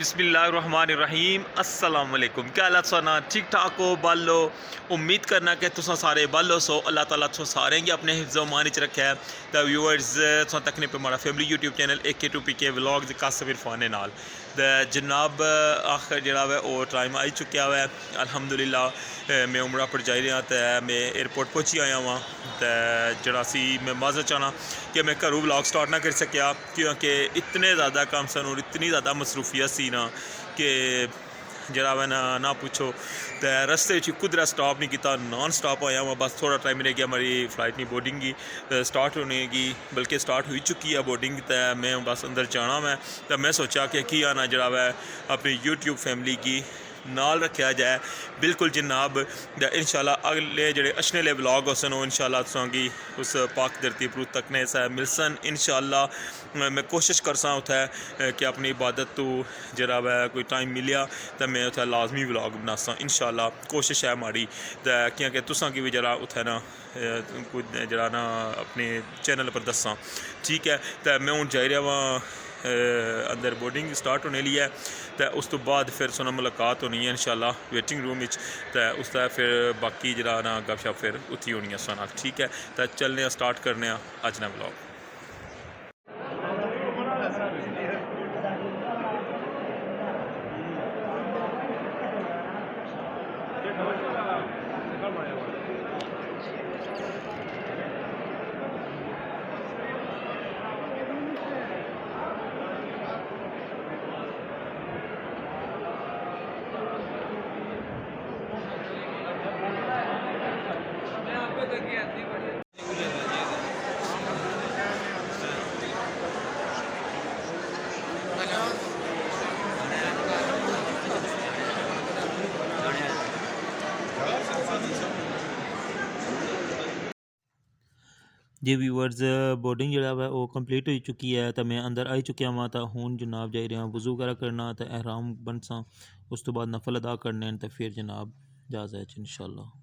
बिस्मिल्लाहिर्रहमानिर्रहीम अस्सलाम वालेकुम। क्या हालत सोना ठीक ठाक हो बालो। उम्मीद करना कि तुम सारे बालो सो अल्लाह ताला तुम सारे गी अपने हिफ्ज़ मान च रखे तो व्यूअर्स तुम तकने पे हमारा family YouTube channel AK2PK vlogs Kasim Irfan नाल जनाब आखिर जरा वो टाइम आई चुका है अल्हम्दुलिल्लाह। मैं उमरा पर जाई रहा तो मैं एयरपोर्ट पहुँची आया वहाँ तो जरा सी मैं माजर चाहना कि मैं घरों व्लॉग स्टार्ट ना कर सकिया क्योंकि इतने ज़्यादा काम सन और इतनी ज़्यादा मसरूफियत सी ना कि जरा वह ना पूछो। तो रस्ते कुदरा स्टॉप नहीं किया, नॉन स्टॉप आया वहाँ बस थोड़ा टाइम रह गया हमारी फ़्लाइट नहीं बोर्डिंग की स्टार्ट होने की, बल्कि स्टार्ट हो चुकी है बोर्डिंग। तो मैं बस अंदर जाना मैं तो मैं सोचा कि की आना जरा वह अपनी यूट्यूब फैमिली की नाल रखा जाए बिल्कुल जनाब। इंशाल्लाह अगले जेह्ड़े अच्छे ले व्लॉग होसन वो इंशाल्लाह तुसेंगी उस पाक धरती पर तकने से मिलसन इंशाल्लाह। मैं कोशिश करसा उत्थै कि अपनी इबादत तो जरा वह कोई टाइम मिलिया तो मैं उत्थै लाजमी व्लॉग बनासा इंशाल्लाह। कोशिश है हमारी तो क्योंकि तुसेंगी भी जरा उत्थै ना कुछ जरा ना अपने चैनल पर दसा ठीक है। तो मैं हूँ जाई रहा वहाँ अंदर बोर्डिंग स्टार्ट होने ली है तो उस तो बाद फिर सुना मुलाकात होनी है इंशाल्लाह वेटिंग रूम तो उसका फिर बाकी जरा ना गपशप फिर उत्थी होनी है सुना ठीक है। तो चलने स्टार्ट करने अज ना व्लॉग। जी व्यूअर्स बोर्डिंग जो है वो कंप्लीट हो चुकी है तो मैं अंदर आई चुकिया वहाँ तो हूँ जनाब जाई रहा वज़ू वगैरह करना तो एहराम बनसा उस तो बाद नफल अदा करने तो फिर जनाब जाजा इंशाल्लाह।